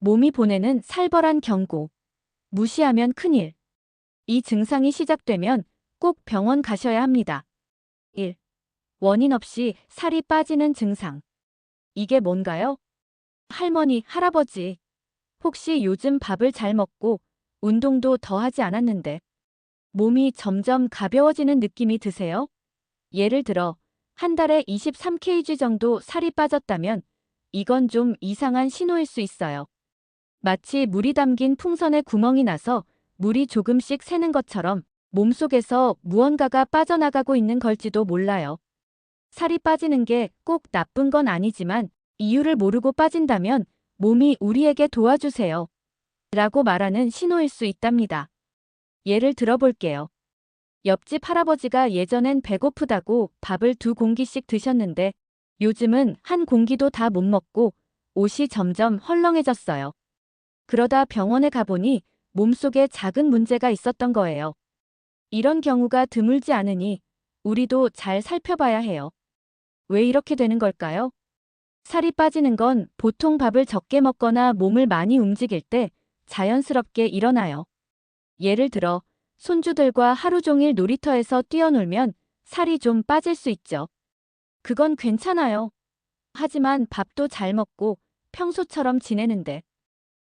몸이 보내는 살벌한 경고. 무시하면 큰일. 이 증상이 시작되면 꼭 병원 가셔야 합니다. 1. 원인 없이 살이 빠지는 증상. 이게 뭔가요? 할머니, 할아버지. 혹시 요즘 밥을 잘 먹고 운동도 더 하지 않았는데 몸이 점점 가벼워지는 느낌이 드세요? 예를 들어, 한 달에 23kg 정도 살이 빠졌다면 이건 좀 이상한 신호일 수 있어요. 마치 물이 담긴 풍선에 구멍이 나서 물이 조금씩 새는 것처럼 몸속에서 무언가가 빠져나가고 있는 걸지도 몰라요. 살이 빠지는 게 꼭 나쁜 건 아니지만 이유를 모르고 빠진다면 몸이 우리에게 도와주세요 라고 말하는 신호일 수 있답니다. 예를 들어볼게요. 옆집 할아버지가 예전엔 배고프다고 밥을 2공기씩 드셨는데 요즘은 한 공기도 다 못 먹고 옷이 점점 헐렁해졌어요. 그러다 병원에 가보니 몸속에 작은 문제가 있었던 거예요. 이런 경우가 드물지 않으니 우리도 잘 살펴봐야 해요. 왜 이렇게 되는 걸까요? 살이 빠지는 건 보통 밥을 적게 먹거나 몸을 많이 움직일 때 자연스럽게 일어나요. 예를 들어 손주들과 하루 종일 놀이터에서 뛰어놀면 살이 좀 빠질 수 있죠. 그건 괜찮아요. 하지만 밥도 잘 먹고 평소처럼 지내는데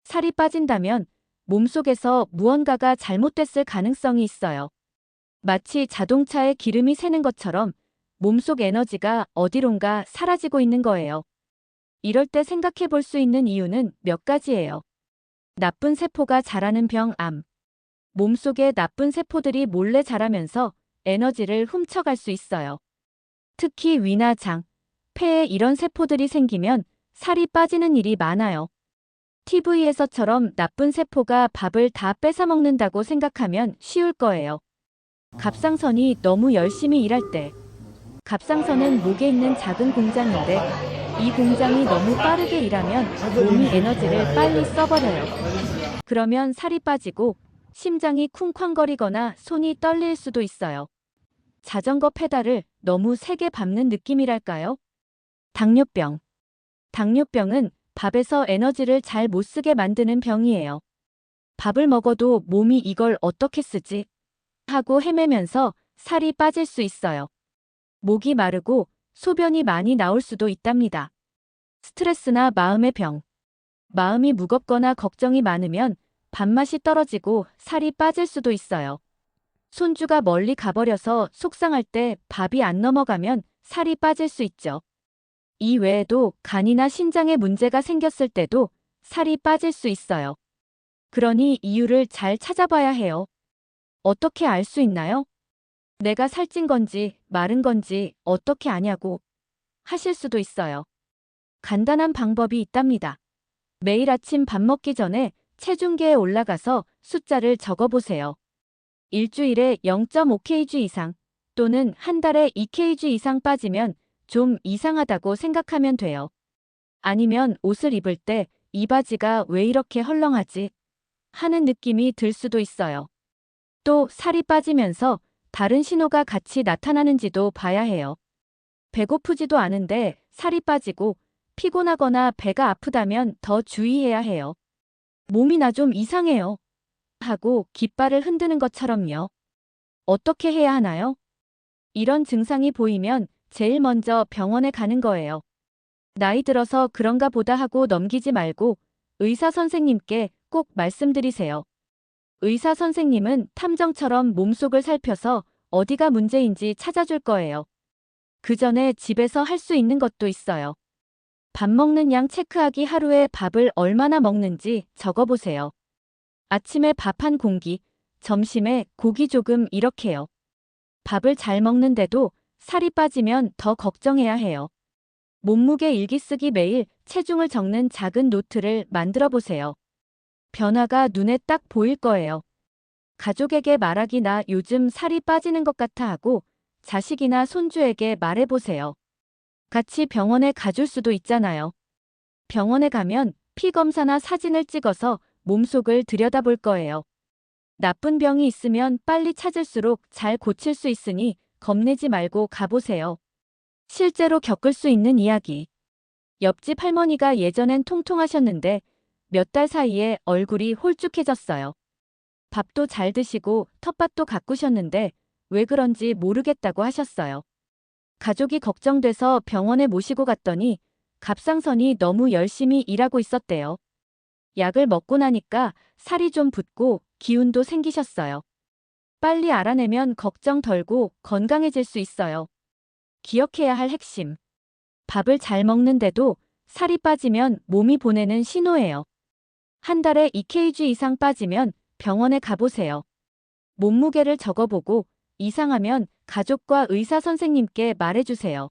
살이 빠진다면 몸속에서 무언가가 잘못됐을 가능성이 있어요. 마치 자동차에 기름이 새는 것처럼 몸속 에너지가 어디론가 사라지고 있는 거예요. 이럴 때 생각해 볼 수 있는 이유는 몇 가지예요. 나쁜 세포가 자라는 병, 암. 몸속에 나쁜 세포들이 몰래 자라면서 에너지를 훔쳐갈 수 있어요. 특히 위나 장, 폐에 이런 세포들이 생기면 살이 빠지는 일이 많아요. TV에서처럼 나쁜 세포가 밥을 다 뺏어먹는다고 생각하면 쉬울 거예요. 갑상선이 너무 열심히 일할 때. 갑상선은 목에 있는 작은 공장인데 이 공장이 너무 빠르게 일하면 몸이 에너지를 빨리 써버려요. 그러면 살이 빠지고 심장이 쿵쾅거리거나 손이 떨릴 수도 있어요. 자전거 페달을 너무 세게 밟는 느낌이랄까요? 당뇨병. 당뇨병은 밥에서 에너지를 잘 못 쓰게 만드는 병이에요. 밥을 먹어도 몸이 이걸 어떻게 쓰지? 하고 헤매면서 살이 빠질 수 있어요. 목이 마르고 소변이 많이 나올 수도 있답니다. 스트레스나 마음의 병. 마음이 무겁거나 걱정이 많으면 밥맛이 떨어지고 살이 빠질 수도 있어요. 손주가 멀리 가버려서 속상할 때 밥이 안 넘어가면 살이 빠질 수 있죠. 이 외에도 간이나 신장에 문제가 생겼을 때도 살이 빠질 수 있어요. 그러니 이유를 잘 찾아봐야 해요. 어떻게 알 수 있나요? 내가 살찐 건지 마른 건지 어떻게 아냐고 하실 수도 있어요. 간단한 방법이 있답니다. 매일 아침 밥 먹기 전에 체중계에 올라가서 숫자를 적어보세요. 일주일에 0.5kg 이상 또는 한 달에 2kg 이상 빠지면 좀 이상하다고 생각하면 돼요. 아니면 옷을 입을 때 이 바지가 왜 이렇게 헐렁하지? 하는 느낌이 들 수도 있어요. 또 살이 빠지면서 다른 신호가 같이 나타나는지도 봐야 해요. 배고프지도 않은데 살이 빠지고 피곤하거나 배가 아프다면 더 주의해야 해요. 몸이 나 좀 이상해요. 하고 깃발을 흔드는 것처럼요. 어떻게 해야 하나요? 이런 증상이 보이면 제일 먼저 병원에 가는 거예요. 나이 들어서 그런가 보다 하고 넘기지 말고 의사 선생님께 꼭 말씀드리세요. 의사 선생님은 탐정처럼 몸속을 살펴서 어디가 문제인지 찾아줄 거예요. 그 전에 집에서 할 수 있는 것도 있어요. 밥 먹는 양 체크하기. 하루에 밥을 얼마나 먹는지 적어보세요. 아침에 밥 한 공기, 점심에 고기 조금 이렇게요. 밥을 잘 먹는데도 살이 빠지면 더 걱정해야 해요. 몸무게 일기 쓰기. 매일 체중을 적는 작은 노트를 만들어 보세요. 변화가 눈에 딱 보일 거예요. 가족에게 말하기. 나 요즘 살이 빠지는 것 같아 하고 자식이나 손주에게 말해보세요. 같이 병원에 가줄 수도 있잖아요. 병원에 가면 피 검사나 사진을 찍어서 몸속을 들여다볼 거예요. 나쁜 병이 있으면 빨리 찾을수록 잘 고칠 수 있으니 겁내지 말고 가보세요. 실제로 겪을 수 있는 이야기. 옆집 할머니가 예전엔 통통하셨는데 몇 달 사이에 얼굴이 홀쭉해졌어요. 밥도 잘 드시고 텃밭도 가꾸셨는데 왜 그런지 모르겠다고 하셨어요. 가족이 걱정돼서 병원에 모시고 갔더니 갑상선이 너무 열심히 일하고 있었대요. 약을 먹고 나니까 살이 좀 붙고 기운도 생기셨어요. 빨리 알아내면 걱정 덜고 건강해질 수 있어요. 기억해야 할 핵심. 밥을 잘 먹는데도 살이 빠지면 몸이 보내는 신호예요. 한 달에 2kg 이상 빠지면 병원에 가보세요. 몸무게를 적어보고 이상하면 가족과 의사 선생님께 말해주세요.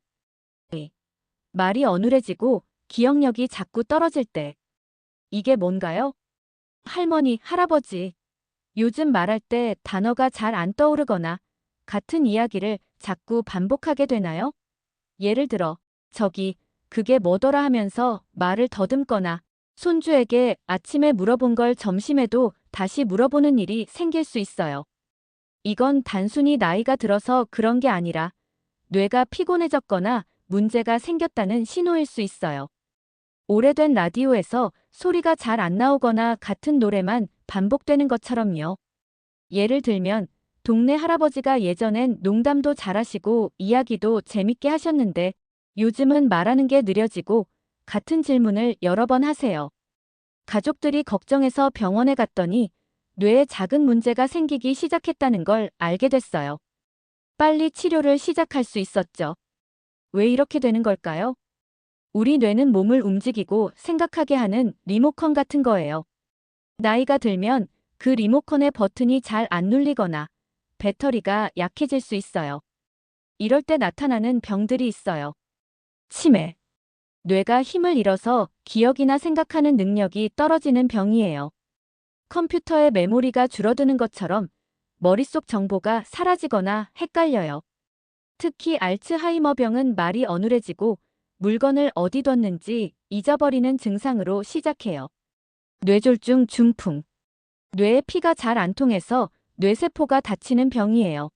말이 어눌해지고 기억력이 자꾸 떨어질 때. 이게 뭔가요? 할머니, 할아버지. 요즘 말할 때 단어가 잘 안 떠오르거나 같은 이야기를 자꾸 반복하게 되나요? 예를 들어, 저기, 그게 뭐더라 하면서 말을 더듬거나 손주에게 아침에 물어본 걸 점심에도 다시 물어보는 일이 생길 수 있어요. 이건 단순히 나이가 들어서 그런 게 아니라 뇌가 피곤해졌거나 문제가 생겼다는 신호일 수 있어요. 오래된 라디오에서 소리가 잘 안 나오거나 같은 노래만 반복되는 것처럼요. 예를 들면 동네 할아버지가 예전엔 농담도 잘하시고 이야기도 재밌게 하셨는데 요즘은 말하는 게 느려지고 같은 질문을 여러 번 하세요. 가족들이 걱정해서 병원에 갔더니 뇌에 작은 문제가 생기기 시작했다는 걸 알게 됐어요. 빨리 치료를 시작할 수 있었죠. 왜 이렇게 되는 걸까요? 우리 뇌는 몸을 움직이고 생각하게 하는 리모컨 같은 거예요. 나이가 들면 그 리모컨의 버튼이 잘 안 눌리거나 배터리가 약해질 수 있어요. 이럴 때 나타나는 병들이 있어요. 치매. 뇌가 힘을 잃어서 기억이나 생각하는 능력이 떨어지는 병이에요. 컴퓨터의 메모리가 줄어드는 것처럼 머릿속 정보가 사라지거나 헷갈려요. 특히 알츠하이머병은 말이 어눌해지고 물건을 어디 뒀는지 잊어버리는 증상으로 시작해요. 뇌졸중 중풍. 뇌에 피가 잘 안 통해서 뇌세포가 다치는 병이에요.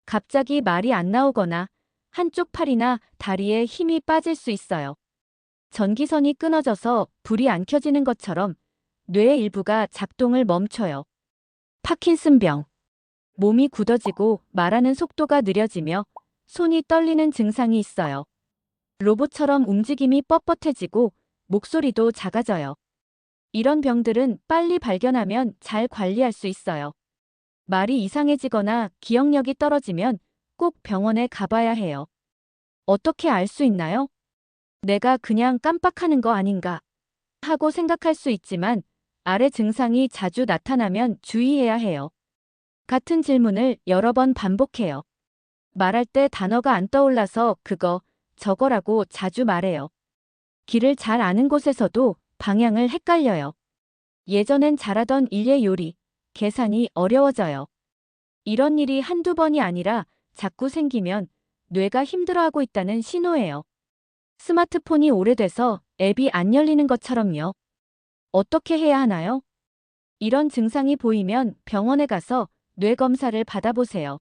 갑자기 말이 안 나오거나 한쪽 팔이나 다리에 힘이 빠질 수 있어요. 전기선이 끊어져서 불이 안 켜지는 것처럼 뇌의 일부가 작동을 멈춰요. 파킨슨병. 몸이 굳어지고 말하는 속도가 느려지며 손이 떨리는 증상이 있어요. 로봇처럼 움직임이 뻣뻣해지고 목소리도 작아져요. 이런 병들은 빨리 발견하면 잘 관리할 수 있어요. 말이 이상해지거나 기억력이 떨어지면 꼭 병원에 가봐야 해요. 어떻게 알 수 있나요? 내가 그냥 깜빡하는 거 아닌가 하고 생각할 수 있지만 아래 증상이 자주 나타나면 주의해야 해요. 같은 질문을 여러 번 반복해요. 말할 때 단어가 안 떠올라서 그거, 저거라고 자주 말해요. 길을 잘 아는 곳에서도 방향을 헷갈려요. 예전엔 잘하던 일의 요리, 계산이 어려워져요. 이런 일이 한두 번이 아니라 자꾸 생기면 뇌가 힘들어하고 있다는 신호예요. 스마트폰이 오래돼서 앱이 안 열리는 것처럼요. 어떻게 해야 하나요? 이런 증상이 보이면 병원에 가서 뇌 검사를 받아보세요.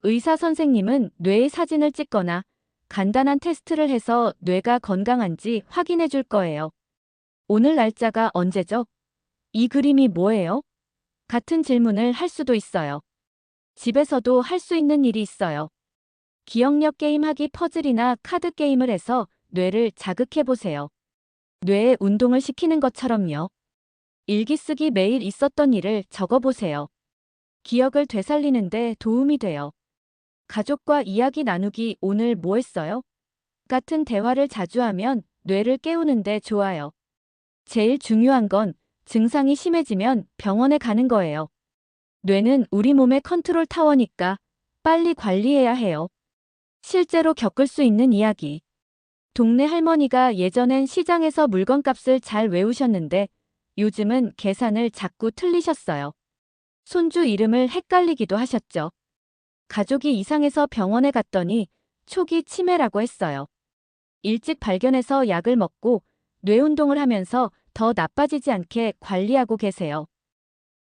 의사 선생님은 뇌의 사진을 찍거나 간단한 테스트를 해서 뇌가 건강한지 확인해 줄 거예요. 오늘 날짜가 언제죠? 이 그림이 뭐예요? 같은 질문을 할 수도 있어요. 집에서도 할 수 있는 일이 있어요. 기억력 게임 하기 퍼즐이나 카드 게임을 해서 뇌를 자극해 보세요. 뇌에 운동을 시키는 것처럼요. 일기 쓰기 매일 있었던 일을 적어보세요. 기억을 되살리는데 도움이 돼요. 가족과 이야기 나누기 오늘 뭐 했어요? 같은 대화를 자주 하면 뇌를 깨우는데 좋아요. 제일 중요한 건 증상이 심해지면 병원에 가는 거예요. 뇌는 우리 몸의 컨트롤 타워니까 빨리 관리해야 해요. 실제로 겪을 수 있는 이야기. 동네 할머니가 예전엔 시장에서 물건값을 잘 외우셨는데 요즘은 계산을 자꾸 틀리셨어요. 손주 이름을 헷갈리기도 하셨죠. 가족이 이상해서 병원에 갔더니 초기 치매라고 했어요. 일찍 발견해서 약을 먹고 뇌 운동을 하면서 더 나빠지지 않게 관리하고 계세요.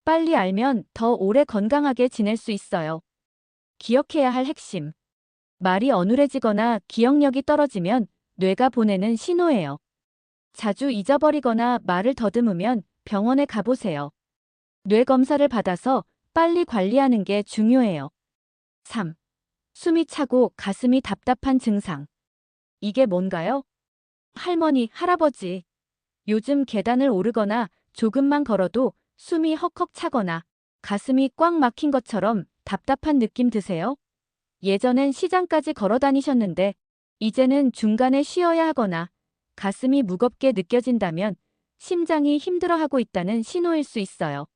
빨리 알면 더 오래 건강하게 지낼 수 있어요. 기억해야 할 핵심. 말이 어눌해지거나 기억력이 떨어지면 뇌가 보내는 신호예요. 자주 잊어버리거나 말을 더듬으면 병원에 가보세요. 뇌 검사를 받아서 빨리 관리하는 게 중요해요. 3. 숨이 차고 가슴이 답답한 증상. 이게 뭔가요? 할머니, 할아버지. 요즘 계단을 오르거나 조금만 걸어도 숨이 헉헉 차거나 가슴이 꽉 막힌 것처럼 답답한 느낌 드세요? 예전엔 시장까지 걸어 다니셨는데 이제는 중간에 쉬어야 하거나 가슴이 무겁게 느껴진다면 심장이 힘들어하고 있다는 신호일 수 있어요.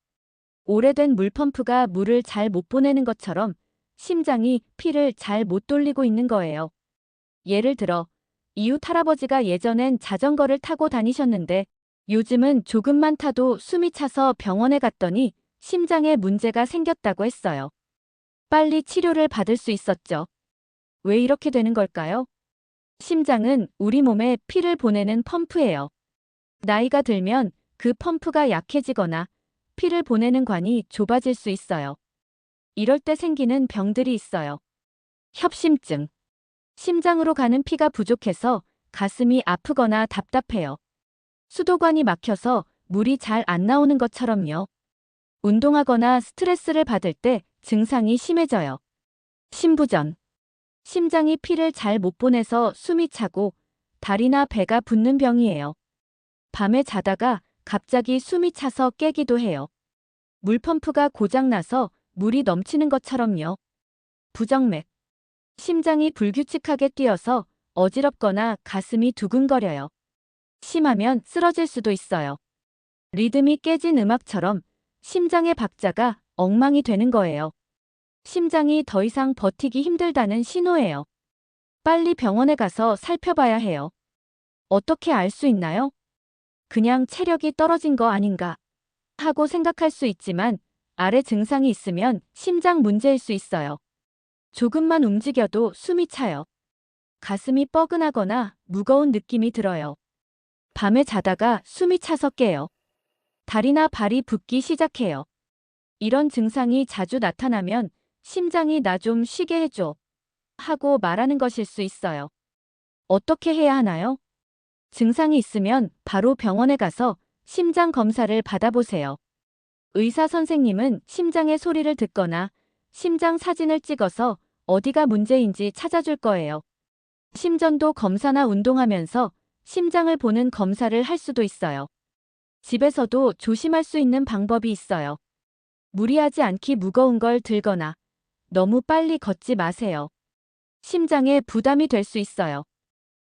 오래된 물펌프가 물을 잘 못 보내는 것처럼 심장이 피를 잘 못 돌리고 있는 거예요. 예를 들어 이웃 할아버지가 예전엔 자전거를 타고 다니셨는데 요즘은 조금만 타도 숨이 차서 병원에 갔더니 심장에 문제가 생겼다고 했어요. 빨리 치료를 받을 수 있었죠. 왜 이렇게 되는 걸까요? 심장은 우리 몸에 피를 보내는 펌프예요. 나이가 들면 그 펌프가 약해지거나 피를 보내는 관이 좁아질 수 있어요. 이럴 때 생기는 병들이 있어요. 협심증. 심장으로 가는 피가 부족해서 가슴이 아프거나 답답해요. 수도관이 막혀서 물이 잘 안 나오는 것처럼요. 운동하거나 스트레스를 받을 때 증상이 심해져요. 심부전. 심장이 피를 잘 못 보내서 숨이 차고 다리나 배가 붓는 병이에요. 밤에 자다가 갑자기 숨이 차서 깨기도 해요. 물펌프가 고장나서 물이 넘치는 것처럼요. 부정맥. 심장이 불규칙하게 뛰어서 어지럽거나 가슴이 두근거려요. 심하면 쓰러질 수도 있어요. 리듬이 깨진 음악처럼 심장의 박자가 엉망이 되는 거예요. 심장이 더 이상 버티기 힘들다는 신호예요. 빨리 병원에 가서 살펴봐야 해요. 어떻게 알 수 있나요? 그냥 체력이 떨어진 거 아닌가 하고 생각할 수 있지만 아래 증상이 있으면 심장 문제일 수 있어요. 조금만 움직여도 숨이 차요. 가슴이 뻐근하거나 무거운 느낌이 들어요. 밤에 자다가 숨이 차서 깨요. 다리나 발이 붓기 시작해요. 이런 증상이 자주 나타나면 심장이 나 좀 쉬게 해줘 하고 말하는 것일 수 있어요. 어떻게 해야 하나요? 증상이 있으면 바로 병원에 가서 심장 검사를 받아보세요. 의사 선생님은 심장의 소리를 듣거나 심장 사진을 찍어서 어디가 문제인지 찾아줄 거예요. 심전도 검사나 운동하면서 심장을 보는 검사를 할 수도 있어요. 집에서도 조심할 수 있는 방법이 있어요. 무리하지 않게 무거운 걸 들거나 너무 빨리 걷지 마세요. 심장에 부담이 될 수 있어요.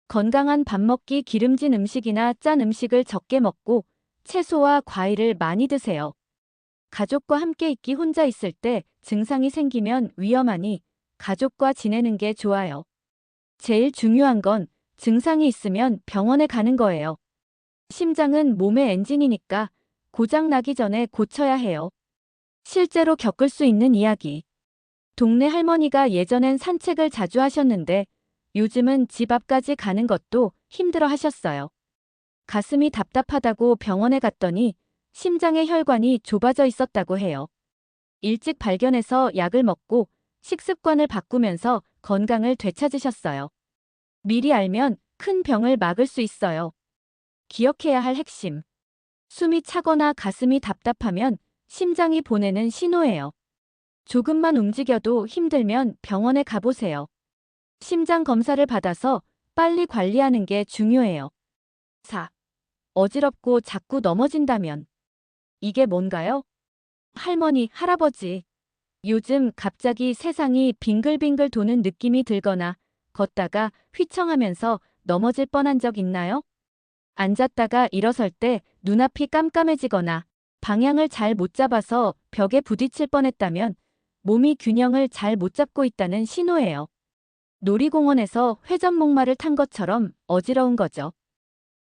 건강한 밥 먹기, 기름진 음식이나 짠 음식을 적게 먹고 채소와 과일을 많이 드세요. 가족과 함께 있기, 혼자 있을 때 증상이 생기면 위험하니 가족과 지내는 게 좋아요. 제일 중요한 건 증상이 있으면 병원에 가는 거예요. 심장은 몸의 엔진이니까 고장 나기 전에 고쳐야 해요. 실제로 겪을 수 있는 이야기. 동네 할머니가 예전엔 산책을 자주 하셨는데 요즘은 집 앞까지 가는 것도 힘들어 하셨어요. 가슴이 답답하다고 병원에 갔더니 심장의 혈관이 좁아져 있었다고 해요. 일찍 발견해서 약을 먹고 식습관을 바꾸면서 건강을 되찾으셨어요. 미리 알면 큰 병을 막을 수 있어요. 기억해야 할 핵심. 숨이 차거나 가슴이 답답하면 심장이 보내는 신호예요. 조금만 움직여도 힘들면 병원에 가보세요. 심장 검사를 받아서 빨리 관리하는 게 중요해요. 4. 어지럽고 자꾸 넘어진다면. 이게 뭔가요? 할머니, 할아버지. 요즘 갑자기 세상이 빙글빙글 도는 느낌이 들거나 걷다가 휘청하면서 넘어질 뻔한 적 있나요? 앉았다가 일어설 때 눈앞이 깜깜해지거나 방향을 잘 못 잡아서 벽에 부딪힐 뻔했다면 몸이 균형을 잘 못 잡고 있다는 신호예요. 놀이공원에서 회전목마를 탄 것처럼 어지러운 거죠.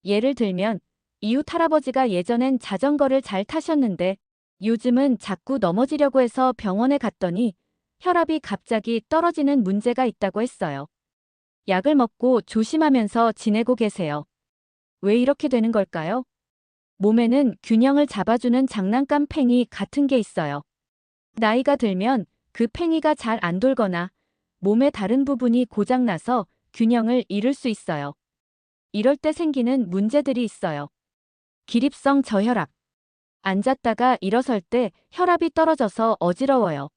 예를 들면 이웃 할아버지가 예전엔 자전거를 잘 타셨는데 요즘은 자꾸 넘어지려고 해서 병원에 갔더니 혈압이 갑자기 떨어지는 문제가 있다고 했어요. 약을 먹고 조심하면서 지내고 계세요. 왜 이렇게 되는 걸까요? 몸에는 균형을 잡아주는 장난감 팽이 같은 게 있어요. 나이가 들면 그 팽이가 잘 안 돌거나 몸의 다른 부분이 고장나서 균형을 잃을 수 있어요. 이럴 때 생기는 문제들이 있어요. 기립성 저혈압. 앉았다가 일어설 때 혈압이 떨어져서 어지러워요.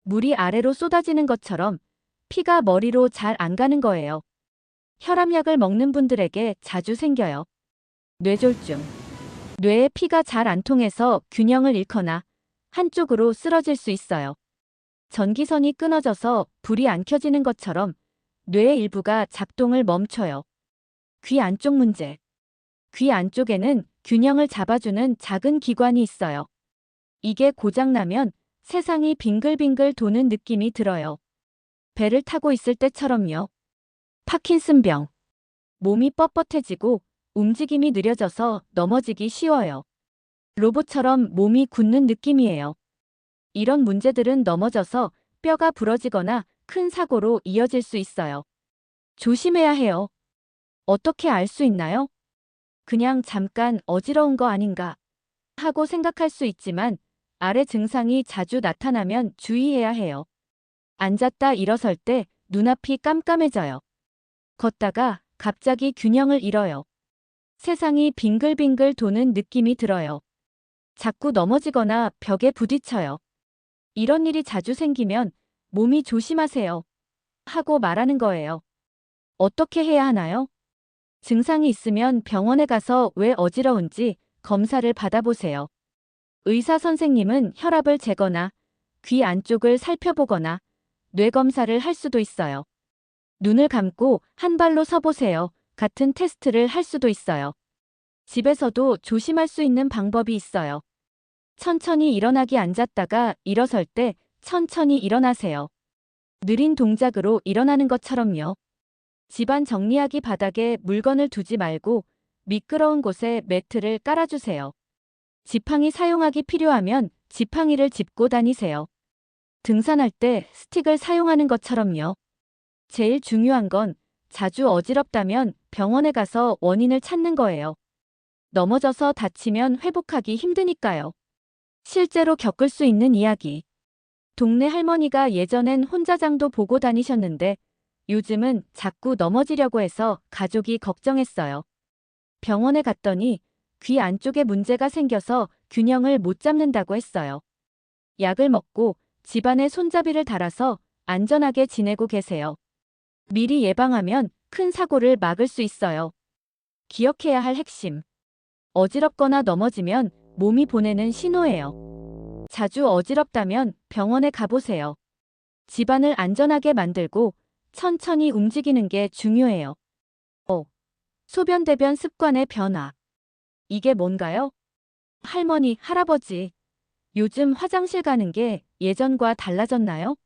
물이 아래로 쏟아지는 것처럼 피가 머리로 잘 안 가는 거예요. 혈압약을 먹는 분들에게 자주 생겨요. 뇌졸중. 뇌에 피가 잘 안 통해서 균형을 잃거나 한쪽으로 쓰러질 수 있어요. 전기선이 끊어져서 불이 안 켜지는 것처럼 뇌의 일부가 작동을 멈춰요. 귀 안쪽 문제. 귀 안쪽에는 균형을 잡아주는 작은 기관이 있어요. 이게 고장나면 세상이 빙글빙글 도는 느낌이 들어요. 배를 타고 있을 때처럼요. 파킨슨병. 몸이 뻣뻣해지고 움직임이 느려져서 넘어지기 쉬워요. 로봇처럼 몸이 굳는 느낌이에요. 이런 문제들은 넘어져서 뼈가 부러지거나 큰 사고로 이어질 수 있어요. 조심해야 해요. 어떻게 알 수 있나요? 그냥 잠깐 어지러운 거 아닌가 하고 생각할 수 있지만 아래 증상이 자주 나타나면 주의해야 해요. 앉았다 일어설 때 눈앞이 깜깜해져요. 걷다가 갑자기 균형을 잃어요. 세상이 빙글빙글 도는 느낌이 들어요. 자꾸 넘어지거나 벽에 부딪혀요. 이런 일이 자주 생기면 몸이 조심하세요 하고 말하는 거예요. 어떻게 해야 하나요? 증상이 있으면 병원에 가서 왜 어지러운지 검사를 받아보세요. 의사 선생님은 혈압을 재거나 귀 안쪽을 살펴보거나 뇌 검사를 할 수도 있어요. 눈을 감고 한 발로 서보세요. 같은 테스트를 할 수도 있어요. 집에서도 조심할 수 있는 방법이 있어요. 천천히 일어나기 앉았다가 일어설 때 천천히 일어나세요. 느린 동작으로 일어나는 것처럼요. 집안 정리하기 바닥에 물건을 두지 말고 미끄러운 곳에 매트를 깔아주세요. 지팡이 사용하기 필요하면 지팡이를 짚고 다니세요. 등산할 때 스틱을 사용하는 것처럼요. 제일 중요한 건 자주 어지럽다면 병원에 가서 원인을 찾는 거예요. 넘어져서 다치면 회복하기 힘드니까요. 실제로 겪을 수 있는 이야기. 동네 할머니가 예전엔 혼자장도 보고 다니셨는데 요즘은 자꾸 넘어지려고 해서 가족이 걱정했어요. 병원에 갔더니 귀 안쪽에 문제가 생겨서 균형을 못 잡는다고 했어요. 약을 먹고 집안에 손잡이를 달아서 안전하게 지내고 계세요. 미리 예방하면 큰 사고를 막을 수 있어요. 기억해야 할 핵심. 어지럽거나 넘어지면 몸이 보내는 신호예요. 자주 어지럽다면 병원에 가보세요. 집안을 안전하게 만들고 천천히 움직이는 게 중요해요. 소변 대변 습관의 변화. 이게 뭔가요? 할머니, 할아버지. 요즘 화장실 가는 게 예전과 달라졌나요?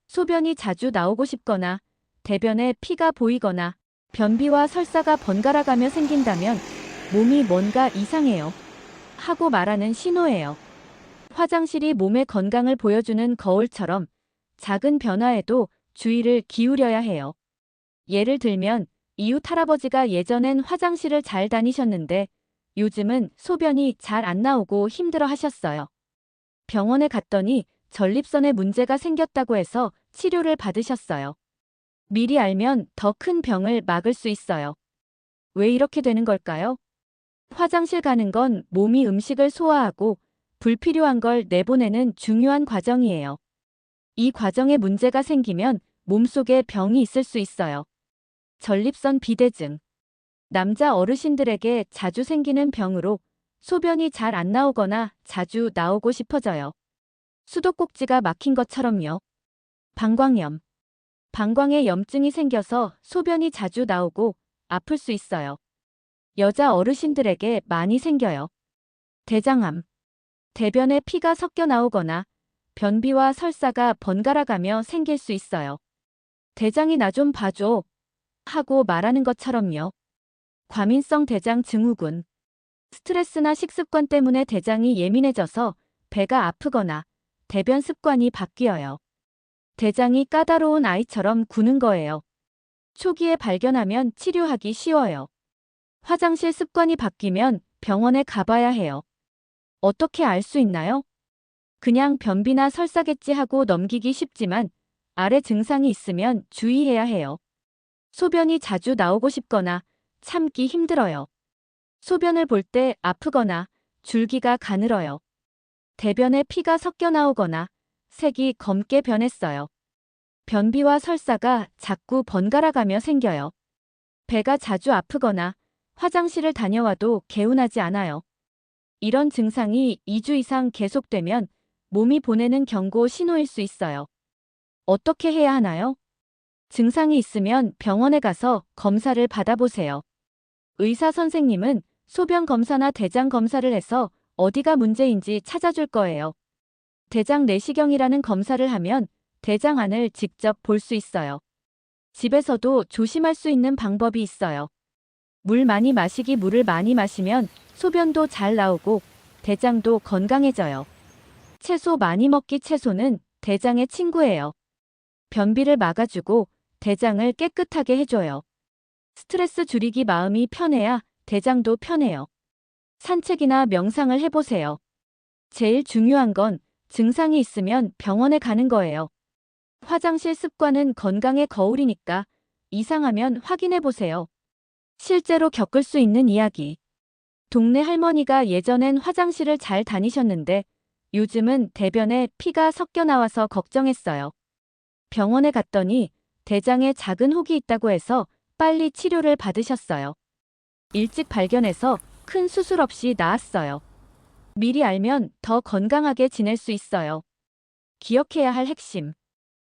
소변이 자주 나오고 싶거나 대변에 피가 보이거나 변비와 설사가 번갈아가며 생긴다면 몸이 뭔가 이상해요 하고 말하는 신호예요. 화장실이 몸의 건강을 보여주는 거울처럼 작은 변화에도 주의를 기울여야 해요. 예를 들면 이웃 할아버지가 예전엔 화장실을 잘 다니셨는데 요즘은 소변이 잘 안 나오고 힘들어 하셨어요. 병원에 갔더니 전립선에 문제가 생겼다고 해서 치료를 받으셨어요. 미리 알면 더 큰 병을 막을 수 있어요. 왜 이렇게 되는 걸까요? 화장실 가는 건 몸이 음식을 소화하고 불필요한 걸 내보내는 중요한 과정이에요. 이 과정에 문제가 생기면 몸속에 병이 있을 수 있어요. 전립선 비대증. 남자 어르신들에게 자주 생기는 병으로 소변이 잘 안 나오거나 자주 나오고 싶어져요. 수도꼭지가 막힌 것처럼요. 방광염. 방광에 염증이 생겨서 소변이 자주 나오고 아플 수 있어요. 여자 어르신들에게 많이 생겨요. 대장암. 대변에 피가 섞여 나오거나 변비와 설사가 번갈아가며 생길 수 있어요. 대장이 나 좀 봐줘 하고 말하는 것처럼요. 과민성 대장 증후군. 스트레스나 식습관 때문에 대장이 예민해져서 배가 아프거나 대변 습관이 바뀌어요. 대장이 까다로운 아이처럼 구는 거예요. 초기에 발견하면 치료하기 쉬워요. 화장실 습관이 바뀌면 병원에 가봐야 해요. 어떻게 알 수 있나요? 그냥 변비나 설사겠지 하고 넘기기 쉽지만 아래 증상이 있으면 주의해야 해요. 소변이 자주 나오고 싶거나 참기 힘들어요. 소변을 볼 때 아프거나 줄기가 가늘어요. 대변에 피가 섞여 나오거나 색이 검게 변했어요. 변비와 설사가 자꾸 번갈아가며 생겨요. 배가 자주 아프거나 화장실을 다녀와도 개운하지 않아요. 이런 증상이 2주 이상 계속되면 몸이 보내는 경고 신호일 수 있어요. 어떻게 해야 하나요? 증상이 있으면 병원에 가서 검사를 받아보세요. 의사 선생님은 소변 검사나 대장 검사를 해서 어디가 문제인지 찾아줄 거예요. 대장 내시경이라는 검사를 하면 대장 안을 직접 볼 수 있어요. 집에서도 조심할 수 있는 방법이 있어요. 물 많이 마시기. 물을 많이 마시면 소변도 잘 나오고 대장도 건강해져요. 채소 많이 먹기. 채소는 대장의 친구예요. 변비를 막아주고 대장을 깨끗하게 해줘요. 스트레스 줄이기. 마음이 편해야 대장도 편해요. 산책이나 명상을 해보세요. 제일 중요한 건 증상이 있으면 병원에 가는 거예요. 화장실 습관은 건강의 거울이니까 이상하면 확인해보세요. 실제로 겪을 수 있는 이야기. 동네 할머니가 예전엔 화장실을 잘 다니셨는데 요즘은 대변에 피가 섞여 나와서 걱정했어요. 병원에 갔더니 대장에 작은 혹이 있다고 해서 빨리 치료를 받으셨어요. 일찍 발견해서 큰 수술 없이 나았어요. 미리 알면 더 건강하게 지낼 수 있어요. 기억해야 할 핵심.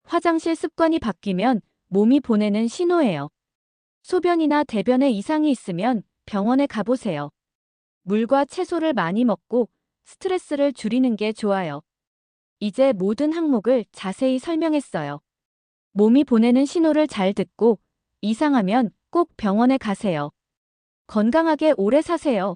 화장실 습관이 바뀌면 몸이 보내는 신호예요. 소변이나 대변에 이상이 있으면 병원에 가보세요. 물과 채소를 많이 먹고 스트레스를 줄이는 게 좋아요. 이제 모든 항목을 자세히 설명했어요. 몸이 보내는 신호를 잘 듣고 이상하면 꼭 병원에 가세요. 건강하게 오래 사세요.